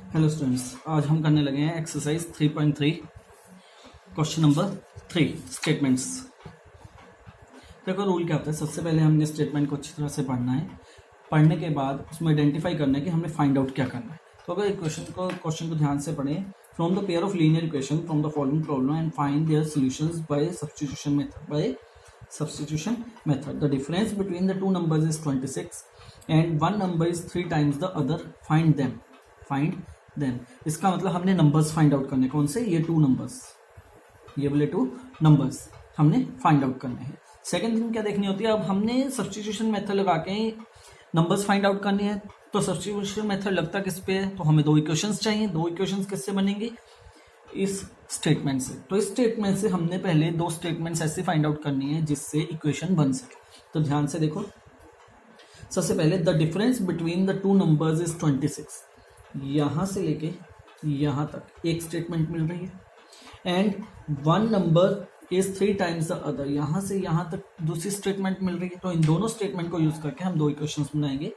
Hello students, आज हम करने लगे हैं एक्सरसाइज 3.3 क्वेश्चन नंबर 3 स्टेटमेंट्स। देखो रूल क्या होता है, सबसे पहले हमने स्टेटमेंट को अच्छी तरह से पढ़ना है। पढ़ने के बाद उसमें आइडेंटिफाई करना है कि हमने फाइंड आउट क्या करना है। तो अगर क्वेश्चन को ध्यान से पढ़ें, from the pair of linear equation from the following problem and find their solutions by substitution method. The difference between the two numbers is 26 and one number is 3 times the other, find them. इसका मतलब हमने numbers find out करने, कौन से, ये two numbers, ये वाले two numbers हमने फाइंड आउट करने हैं। सेकंड थिंग क्या देखनी होती है, अब हमने सब्स्टिट्यूशन मेथड लगा के नंबर्स फाइंड आउट करनी है। तो सब्स्टिट्यूशन मेथड लगता किस पे है, तो हमें दो इक्वेशंस चाहिए। दो इक्वेशंस किससे बनेंगी, इस स्टेटमेंट से। तो इस स्टेटमेंट से हमने पहले दो स्टेटमेंट्स ऐसे फाइंड आउट करनी है जिससे इक्वेशन बन सके। तो ध्यान से देखो, सबसे पहले the difference between the two numbers is 26। यहां से लेके यहां तक एक स्टेटमेंट मिल रही है and one number is 3 times the other, यहां से यहां तक दूसरी स्टेटमेंट मिल रही है। तो इन दोनों स्टेटमेंट को यूज करके हम दो इक्वेशंस बनाएंगे।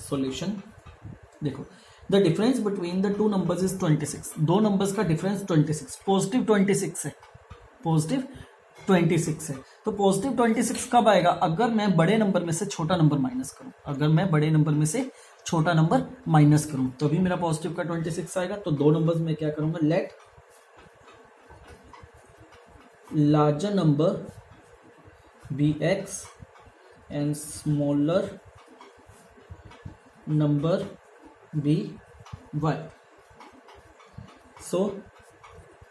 सॉल्यूशन देखो, the difference between the two numbers is 26। दो नंबर्स का डिफरेंस 26, पॉजिटिव 26 है, पॉजिटिव 26 है। तो पॉजिटिव 26 कब आएगा, अगर मैं बड़े नंबर में से छोटा नंबर माइनस करूं। अगर मैं बड़े नंबर में से छोटा नंबर माइनस करूं तो भी मेरा पॉजिटिव का 26 आएगा। तो दो नंबर्स में क्या करूंगा, let larger number be x and smaller number be y. So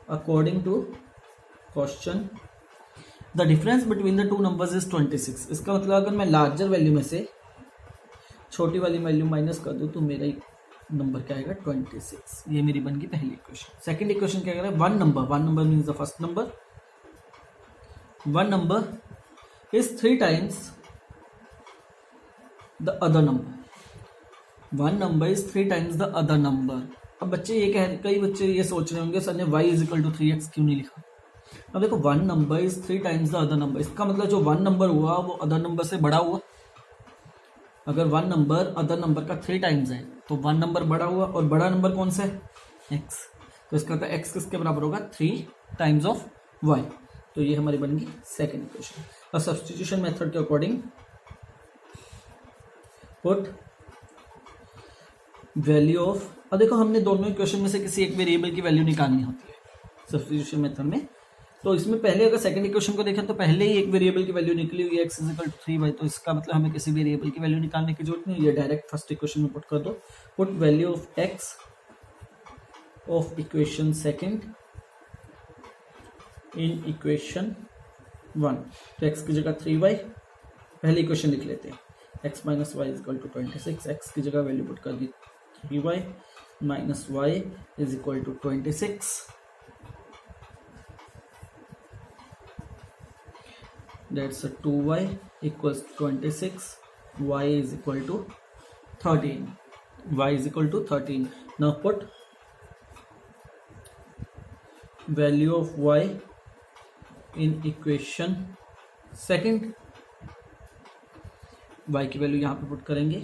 according to question the difference between the two numbers is 26। इसका मतलब अगर मैं लार्जर वैल्यू में से छोटी वाली वैल्यू माइनस कर दूं तो मेरा नंबर क्या आएगा, 26। ये मेरी बन गई पहली इक्वेशन। सेकंड इक्वेशन क्या कह रहा है, one number means the first number, one number is 3 times the other number, one number is 3 times the other number. अब कई बच्चे ये सोच रहे होंगे सर ने y is equal to 3x क्यों नहीं लिखा। अब देखो, one number is 3 times the other number, इसका मतलब जो वन नंबर हुआ वो अदर नंबर से बड़ा हुआ। अगर वन नंबर अदर नंबर का 3 टाइम्स है तो वन नंबर बड़ा हुआ, और बड़ा नंबर कौन सा है, x। तो इसका मतलब x किसके बराबर होगा, 3 टाइम्स ऑफ y। तो ये हमारी बन गई सेकेंड इक्वेशन। और सब्स्टिट्यूशन मेथड के अकॉर्डिंग पुट वैल्यू ऑफ, अब देखो हमने दोनों इक्वेशन में से किसी एक वेरिएबल की वैल्यू निकालनी होती है सब्स्टिट्यूशन मेथड में। तो इसमें पहले अगर सेकंड इक्वेशन को देखें तो पहले ही एक वेरिएबल की वैल्यू निकली हुई है, x is equal to 3y। तो इसका मतलब हमें किसी वेरिएबल की वैल्यू निकालने की जरूरत नहीं है, डायरेक्ट फर्स्ट इक्वेशन में पुट कर दो। Put value of x of equation second in equation 1। तो x की जगह 3y, पहली इक्वेशन लिख लेते हैं, x minus y is equal to 26। x की जगह वैल्यू पुट कर दी 3y minus y is equal to 26। That's a 2y equals 26, y is equal to 13, y is equal to 13. Now put value of y in equation second, y की value यहाँ पे put करेंगे,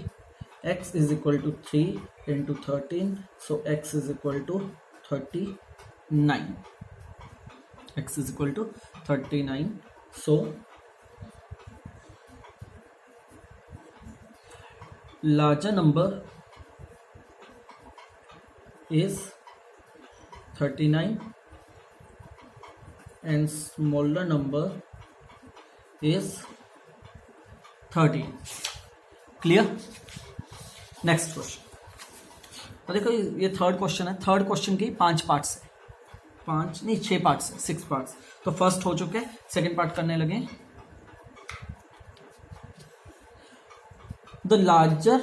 x is equal to 3 into 13, so x is equal to 39, x is equal to 39. So larger number is 39 and smaller number is 13. Clear. Next question, तो देखो ये third question है। Third question की 5 parts है, 6 parts है, 6 parts. तो first हो चुके हैं, सेकेंड पार्ट करने लगे। The larger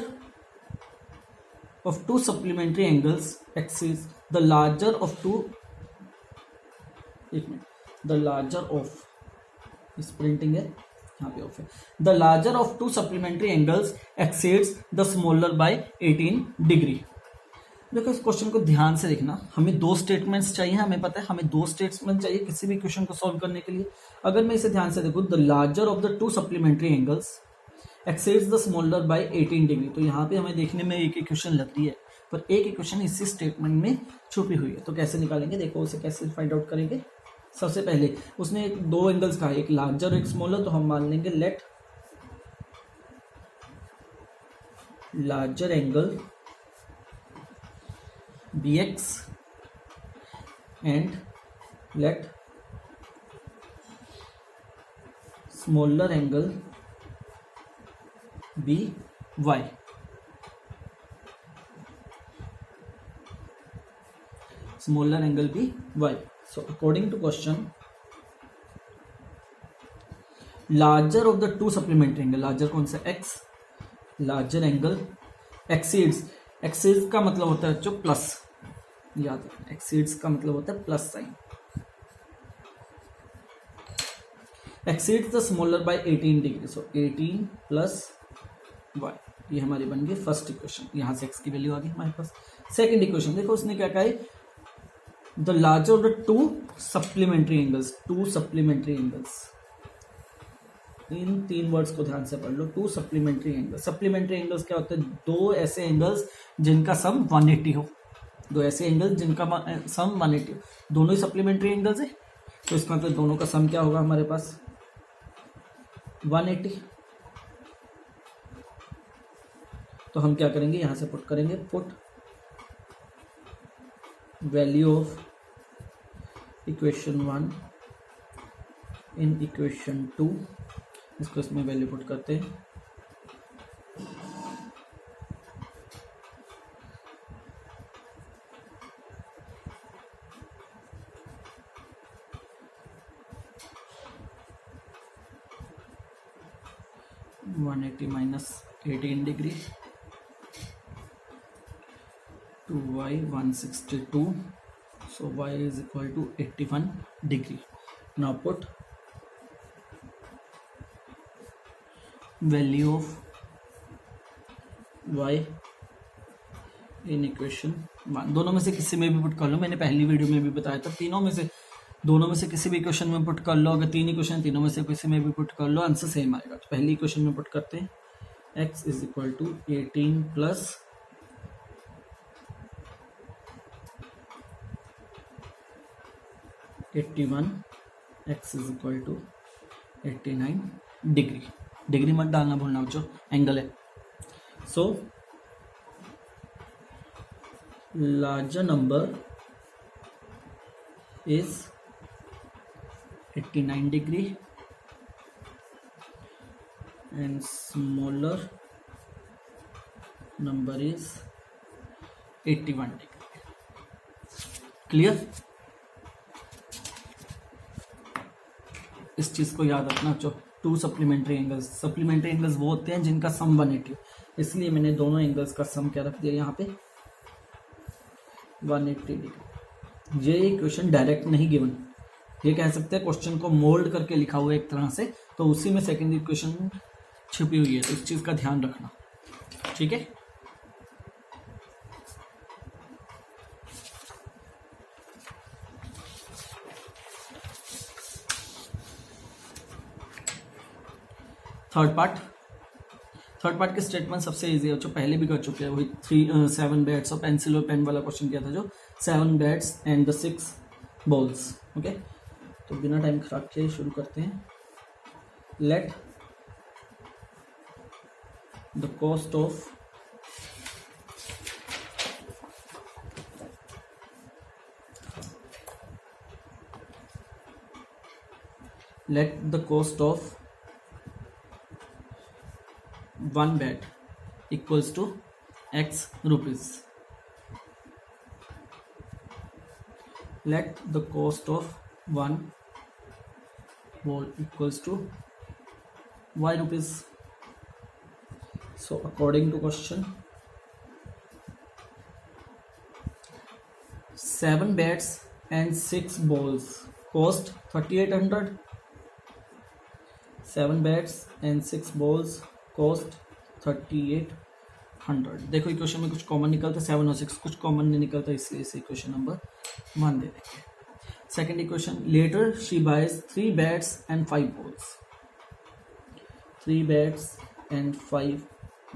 of two supplementary angles axes, the larger of two, the larger of, इस प्रिंटिंग है यहाँ पे ऑफ है, the larger of two supplementary angles exceeds the smaller by 18 degree. देखो इस क्वेश्चन को ध्यान से देखना, हमें दो स्टेटमेंट्स चाहिए, हमें पता है हमें दो स्टेटमेंट चाहिए किसी भी क्वेश्चन को सॉल्व करने के लिए। अगर मैं इसे ध्यान से देखूं, the larger of the two supplementary angles exceeds the smaller by 18 degree. तो यहाँ पे हमें देखने में एक इक्वेशन लग रही है पर एक इक्वेशन इसी स्टेटमेंट में छुपी हुई है। तो कैसे निकालेंगे, देखो उसे कैसे फाइंड आउट करेंगे। सबसे पहले उसने दो एंगल्स कहा, एक लार्जर और एक स्मॉलर, तो हम मान लेंगे let larger angle be x and let smaller angle be y. Smaller angle be y. So according to question, larger of the two supplementary angle, larger कौन सा x, larger angle exceeds, exceeds का मतलब होता है जो plus, याद रखना exceeds का मतलब होता है plus sign, exceeds the smaller by 18 degree, so 18 plus y, ये हमारी बन गई फर्स्ट इक्वेशन। यहां से x की वैल्यू आ गई हमारे पास। सेकंड इक्वेशन देखो उसने क्या कहा है, the larger of the two supplementary angles, two supplementary angles, इन तीन वर्ड्स को ध्यान से पढ़ लो, two supplementary angles. Supplementary angles क्या होते हैं, दो ऐसे एंगल्स जिनका सम 180 हो, दो ऐसे एंगल्स जिनका सम 180 हो, दोनों ही सप्लीमेंट्री एंगल्स है, तो इसका मतलब दोनों का सम क्या होगा हमारे पास 180। तो हम क्या करेंगे, यहां से पुट करेंगे, put value of equation 1 in equation 2, इसको इसमें वैल्यू पुट करते हैं। -180 18 degree to y 162, so y is equal to 81 degree. Now put value of y in equation 1, दोनों में से किसी में भी पुट कर लो, मैंने पहली वीडियो में भी बताया था, तीनों में से दोनों में से किसी भी इक्वेशन में पुट कर लो, अगर तीन इक्वेशन तीनों में से किसी में भी पुट कर लो आंसर सेम आएगा। तो पहली इक्वेशन में पुट करते हैं, x is equal to 18 plus 81, x is equal to 89 degree, degree मत डालना भूलना बच्चों, एंगल है। So larger number is 89 degree and smaller number is 81 degree. Clear? इस चीज को याद रखना जो to supplementary angles, supplementary angles वो होते हैं जिनका सम 180, इसलिए मैंने दोनों एंगल्स का सम क्या रख दिया यहाँ पे 180 डिग्री। ये क्वेश्चन डायरेक्ट नहीं गिवन, ये कह सकते हैं क्वेश्चन को मोल्ड करके लिखा हुआ है एक तरह से, तो उसी में सेकेंड इक्वेशन छुपी हुई है, तो इस चीज का ध्यान रखना, ठीक है। थर्ड पार्ट के स्टेटमेंट सबसे इजी है, जो पहले भी कर चुके हैं, वही 7 बैट्स और पेंसिल और पेन वाला क्वेश्चन किया था, जो 7 bats and the 6 balls. Okay, तो बिना टाइम खराब किए शुरू करते हैं। Let the cost of one bat equals to x rupees. Let the cost of one ball equals to y rupees. So according to question, 7 bats and 6 balls cost 3800. 7 bats and 6 balls cost 3800। देखो equation में कुछ common निकलता है, 7 और 6 कुछ common नहीं निकलता, इसलिए इसे इक्वेशन नंबर 1 दे देंगे। Second equation, later she buys 3 bats and 5 balls. 3 bats and 5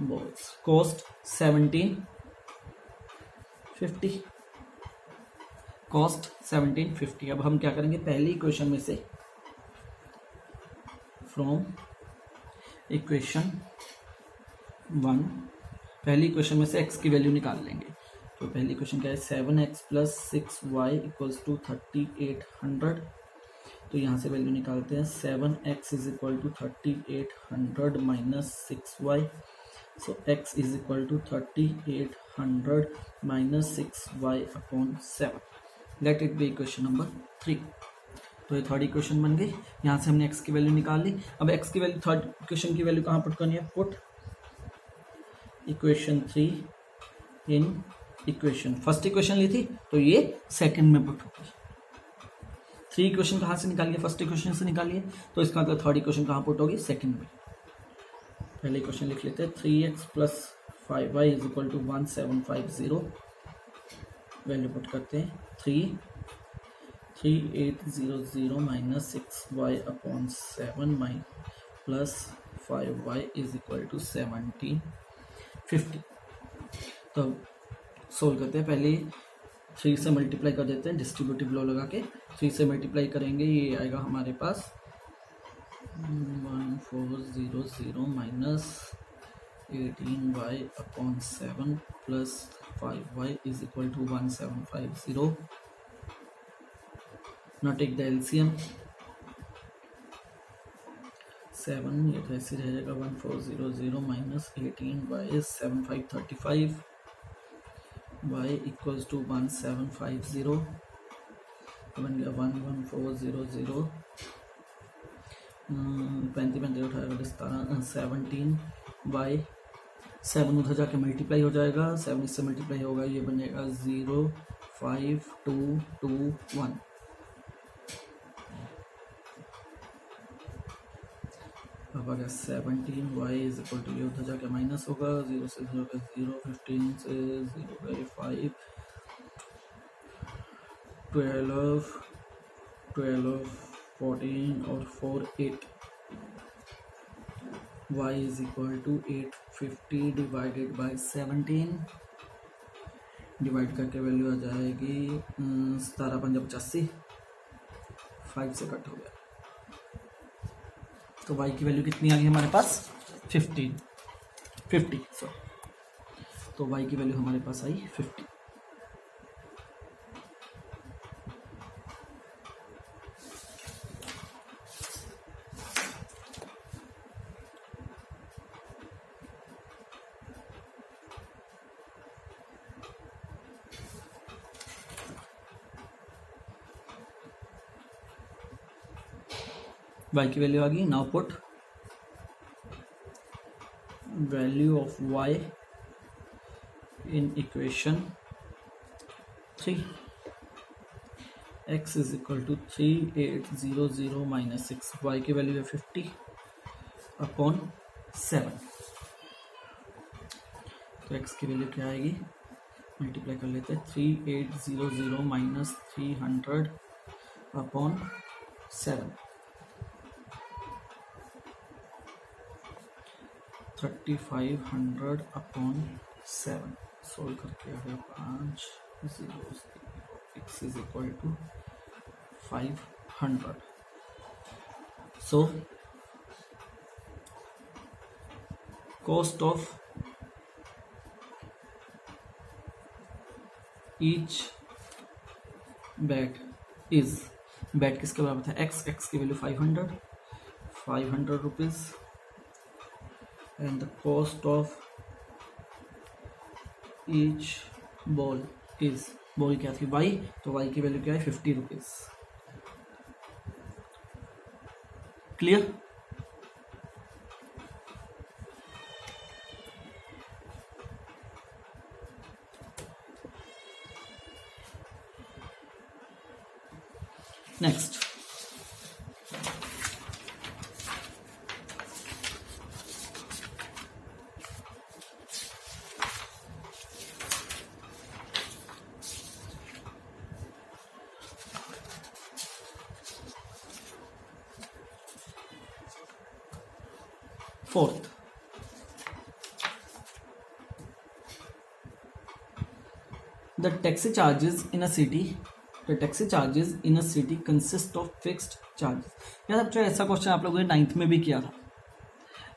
balls cost 17 50, cost 1750। अब हम क्या करेंगे, पहली इक्वेशन में से फ्रॉम इक्वेशन 1, पहली इक्वेशन में से x की वैल्यू निकाल लेंगे। तो पहली इक्वेशन क्या है, 7x + 6y = 3800। तो यहाँ से वैल्यू निकालते हैं, 7x = 3800 - 6y। So x = 3800 - 6y/7। Let it be equation number 3। तो ये थर्ड इक्वेशन बन गई। यहाँ से हमने x की वैल्यू निकाल ली। अब x की वैल्यू, थर्ड इक्वेशन की वैल्यू कहाँ पुट करनी है, put equation 3 in equation, first equation ली थी तो ये सेकंड में पुट होगी। 3 इक्वेशन कहाँ से निकालिए, फर्स्ट इक्वेशन से निकालिए, तो इसका मतलब थर्ड इक्वेशन कहाँ पुट होगी, सेकंड में। पहले इक्वेशन लिख लेते हैं, 3x + 5y = 1750। वैल्यू पुट करते हैं, 3800 - 6y/7 + 5y = 1750। तो सोल्व करते हैं, पहले 3 से मल्टीप्लाई कर देते हैं, डिस्ट्रीब्यूटिव लॉ लगा के 3 से मल्टीप्लाई करेंगे, ये आएगा हमारे पास 1400 - 18y/7 + 5y = 1750। Now take the LCM, 7 ये तो ऐसे रह जाएगा, 1400 - 18y is 7535, y = 1750, बन गया 11400, 35 उठाएगा 17, y 7 उधर जाके मल्टीप्लाई हो जाएगा, 7 इससे मल्टीप्लाई होगा, ये बनेगा 05221। अब आ गया 17, y = ये उधर जाके माइनस होगा, 0 से 0 का 0, 15 से 0 गए 5, 12, 14 और 4 8, y = 850 डिवाइडेड बाय 17, डिवाइड करके वैल्यू आ जाएगी 17×85, 5 से कट हो गया। तो y की वैल्यू कितनी आ गई हमारे पास, 50 सॉरी। तो y की वैल्यू हमारे पास आई 50। y की वैल्यू आ गई। Now put value of y in equation 3, x = 3800 - 6, y की वैल्यू है 50/7। तो x की वैल्यू क्या आएगी, मल्टीप्लाई कर लेते हैं, 3800 - 300/7, 3500/7। सोल्व करके आ गया 5 0, x = 500। So cost of each bat is, bat किसके बराबर था, x की value 500 rupees, and the cost of each ball is, ball क्या थी y, तो y की वैल्यू क्या है 50 rupees. Clear. Next, fourth, the taxi charges in a city, the taxi charges in a city consist of fixed charges. यार बच्चों ऐसा question आप लोगों ने 9th में भी किया था।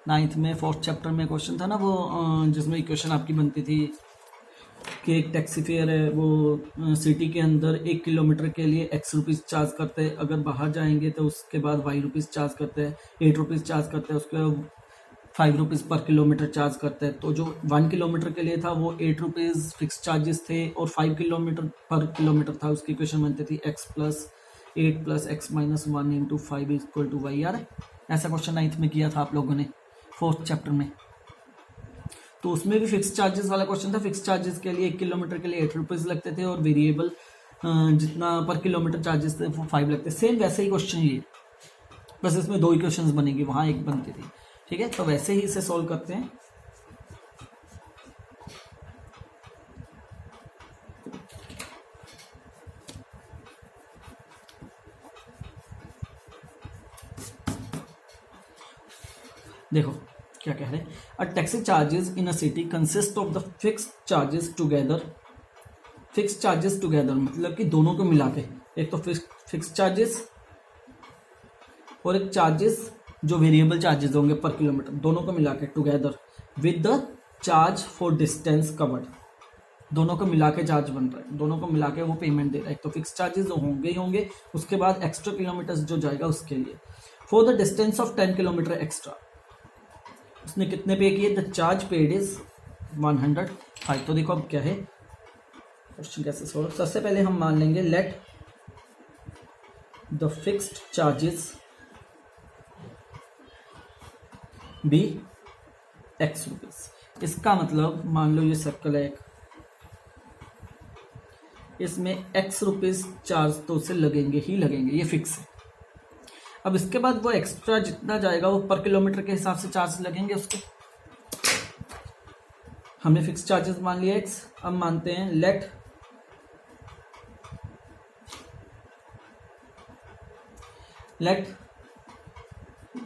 9th में 4th चैप्टर में क्वेश्चन था ना वो, जिसमें इक्वेशन आपकी बनती थी कि एक टैक्सी फेयर है, वो सिटी के अंदर 1 किलोमीटर के लिए x रुपीज़ चार्ज करते हैं, अगर बाहर जाएंगे तो उसके बाद y रुपीज़ चार्ज करते हैं, 8 रुपीज़ चार्ज करते हैं, उसके बाद 5 रुपीज़ पर किलोमीटर चार्ज करते हैं। तो जो 1 किलोमीटर के लिए था वो 8 रुपीज़ फिक्स चार्जेस थे, और 5 किलोमीटर पर किलोमीटर था, उसकी इक्वेशन बनती थी x plus 8 plus x minus 1 into 5 equal to y. यार ऐसा क्वेश्चन 9th में किया था आप लोगों ने 4th चैप्टर में। तो उसमें भी फिक्स चार्जेस वाला क्वेश्चन था। फिक्स चार्जेस के लिए 1 किलोमीटर के लिए 8 रुपीज़ लगते थे, और वेरिएबल जितना पर किलोमीटर चार्जेस थे वो 5 लगते। सेम वैसे ही क्वेश्चन ये, बस इसमें 2 इक्वेशंस बनेगी, वहाँ एक बनती थी। ठीक है, तो वैसे ही इसे सॉल्व करते हैं। देखो क्या कह रहे हैं, a taxi charges in a city consist of the fixed charges together. Fix charges together मतलब कि दोनों को मिला के, एक तो फिक्स चार्जेस और एक चार्जेस जो वेरिएबल चार्जेस होंगे पर किलोमीटर, दोनों को मिला के together with the charge for distance covered. दोनों को मिला के चार्ज बन रहा है, दोनों को मिला के वो पेमेंट दे रहा है। एक तो फिक्स चार्जेस होंगे ही होंगे, उसके बाद एक्स्ट्रा किलोमीटर्स जो जाएगा उसके लिए। For the distance of 10 kilometre extra, उसने कितने पे किए, द चार्ज पेड इज 105। तो देखो अब क्या है क्वेश्चन कैसे सॉल्व। सबसे पहले हम मान लेंगे let the fixed charges be x rupees. इसका मतलब मान लो ये सर्कल है एक, इसमें x रुपीज चार्ज तो उसे लगेंगे ही लगेंगे, ये फिक्स है। अब इसके बाद वो एक्स्ट्रा जितना जाएगा वो पर किलोमीटर के हिसाब से चार्ज लगेंगे उसके। हमने फिक्स चार्जेस मान लिया x, अब मानते हैं let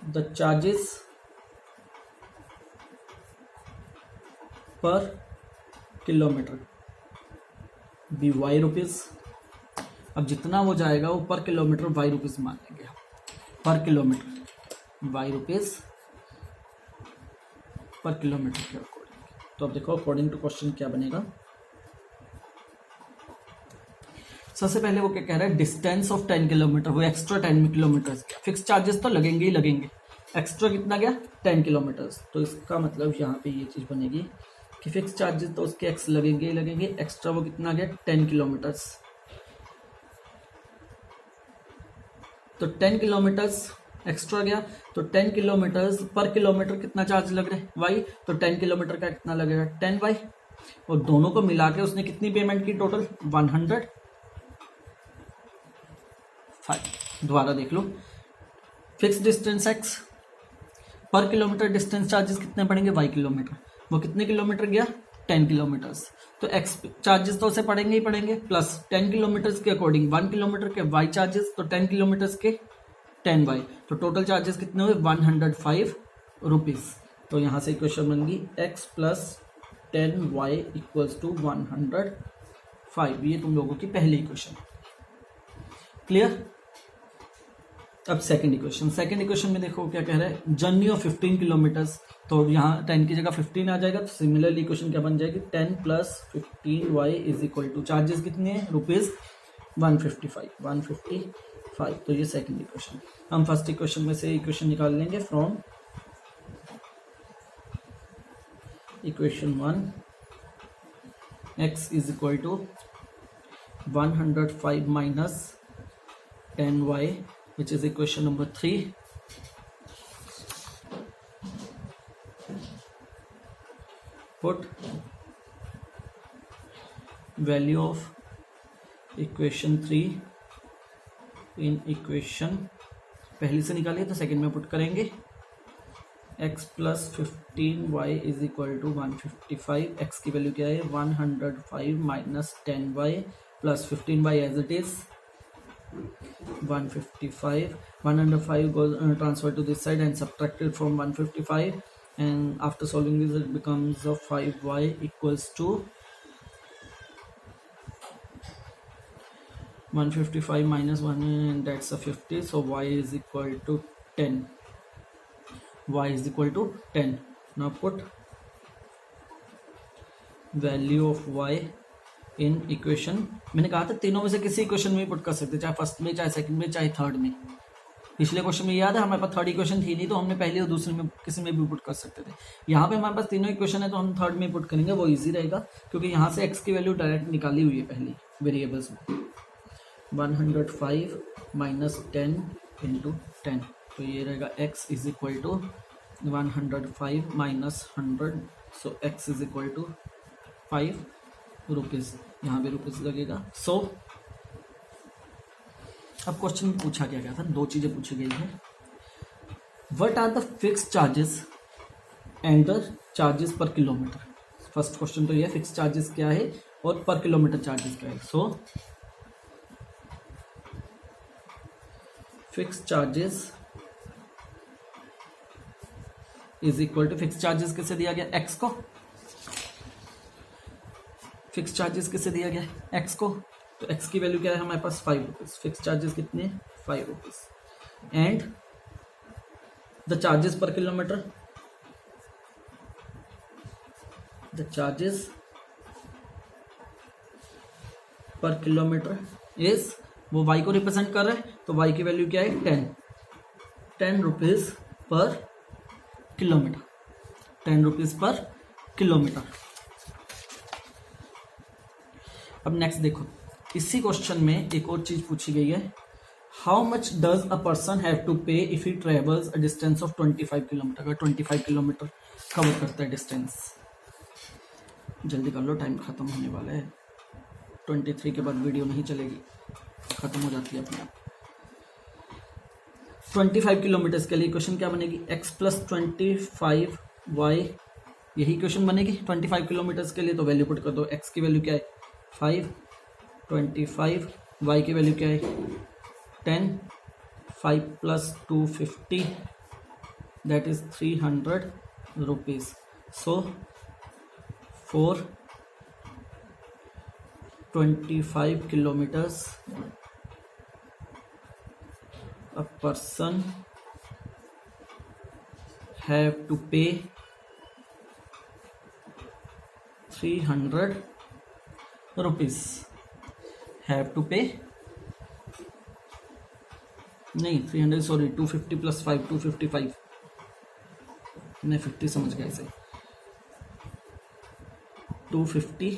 the charges per kilometre B y rupees. अब जितना वो जाएगा वो पर किलोमीटर y रुपीज मान लेंगे, पर kilometre y rupees per kilometre के अकॉर्डिंग। तो अब देखो अकॉर्डिंग टू क्वेश्चन क्या बनेगा। सबसे पहले वो क्या कह रहा है, डिस्टेंस ऑफ 10 किलोमीटर, वो एक्स्ट्रा 10 किलोमीटर गया। फिक्स चार्जेस तो लगेंगे ही लगेंगे, एक्स्ट्रा कितना गया 10 किलोमीटर्स। तो इसका मतलब यहाँ पे ये चीज़ बनेगी कि फिक्स चार्जेस तो उसके एक्स लगेंगे ही लगेंगे, एक्स्ट्रा वो कितना गया 10 किलोमीटर्स। तो 10 किलोमीटर्स एक्स्ट्रा गया, तो 10 किलोमीटर्स पर किलोमीटर कितना चार्ज लग रहा है वाई, तो 10 किलोमीटर का कितना लगेगा 10 वाई, और दोनों को मिला के उसने कितनी पेमेंट की टोटल 105। दोबारा देख लो, फिक्स डिस्टेंस x पर किलोमीटर डिस्टेंस चार्जेस कितने पड़ेंगे y किलोमीटर, वो कितने किलोमीटर गया 10 किलोमीटर्स, तो x चार्जेस तो उसे पड़ेंगे ही पड़ेंगे, प्लस 10 किलोमीटर्स के अकॉर्डिंग 1 किलोमीटर के y चार्जेस, तो 10 किलोमीटर्स के 10y, तो टोटल चार्जेस कितने हुए 105 रुपीज। तो यहाँ से इक्वेशन बन गई x plus 10y equals to 105। ये तुम लोगों की पहली इक्वेशन, क्लियर। अब सेकंड इक्वेशन में देखो क्या कह रहा है, जर्नी ऑफ 15 किलोमीटर्स, तो यहाँ 10 की जगह 15 आ जाएगा। तो सिमिलरली इक्वेशन क्या बन जाएगी 10 plus 15y is equal to charges कितने हैं रुपीज 155। तो ये सेकंड इक्वेशन। हम फर्स्ट इक्वेशन में से इक्वेशन निकाल लेंगे from equation 1, x is equal to 105 minus 10y which is equation number 3. Put value of equation 3 in equation, पहली से निकालिए तो सेकंड में पुट करेंगे। x plus 15y is equal to 155। x की वैल्यू क्या है 105 minus 10y plus 15y as it is 155. 105 goes transferred to this side and subtracted from 155, and after solving this it becomes of 5y equals to 155 minus 1, and that's a 50. So y is equal to 10. Y is equal to 10. Now put value of y in equation. मैंने कहा था तीनों में से किसी equation में put कर सकते, चाहे फर्स्ट में, चाहे सेकंड में, चाहे थर्ड में. पिछले क्वेश्चन में याद है हमारे पास थर्ड इक्वेशन थी नहीं, तो हमने पहले और दूसरे में किसी में भी पुट कर सकते थे. यहाँ पे हमारे पास तीनों इक्वेशन है, तो हम थर्ड में पुट करेंगे, वो इजी रहेगा क्योंकि यहाँ से x की वैल्यू डायरेक्ट निकाली हुई है पहली वेरिएबल्स में. 105 माइनस 10 इंटू 10, तो ये रहेगा x is equal to 105 minus 100. So x is equal to 5 rupees. यहाँ भी रुपीज़ लगेगा. सो अब क्वेश्चन में पूछा क्या गया था, दो चीज़ें पूछी गई है. What are the fix charges and the charges per kilometer. First question तो ये फिक्स चार्जेस क्या है और पर किलोमीटर चार्जेस क्या है. So fix charges is equal to, fix charges किसे दिया गया, एक्स को. फिक्स चार्जेस किसे दिया गया, एक्स को. तो x की वैल्यू क्या है हमारे पास 5 रुपीज़. फिक्स चार्जेस कितने, 5 rupees. And the charges per kilometre, the charges per kilometre is, वो y को रिप्रेजेंट कर रहा है, तो y की वैल्यू क्या है 10 रुपीज़ पर किलोमीटर. 10 रुपीज़ पर किलोमीटर. अब नेक्स्ट देखो, इसी क्वेश्चन में एक और चीज पूछी गई है. How much does a person have to pay if he travels a distance of 25 kilometre. अगर 25 किलोमीटर कवर करता है डिस्टेंस. जल्दी कर लो, टाइम खत्म होने वाला है. 23 के बाद वीडियो नहीं चलेगी, खत्म हो जाती है अपने आप. 25 किलोमीटर्स के लिए क्वेश्चन क्या बनेगी, x प्लस 25y, यही क्वेश्चन बनेगी 25 किलोमीटर्स के लिए. तो वैल्यू पुट कर दो. x की वैल्यू क्या है 5, 25, y की वैल्यू क्या है 10, 5 plus 250, that is 300 rupees. So for 25 kilometers a person have to pay 300 rupees. Have to पे नहीं 300, सॉरी 250 प्लस 5, 255, मैं 50 समझ गया इसे. 250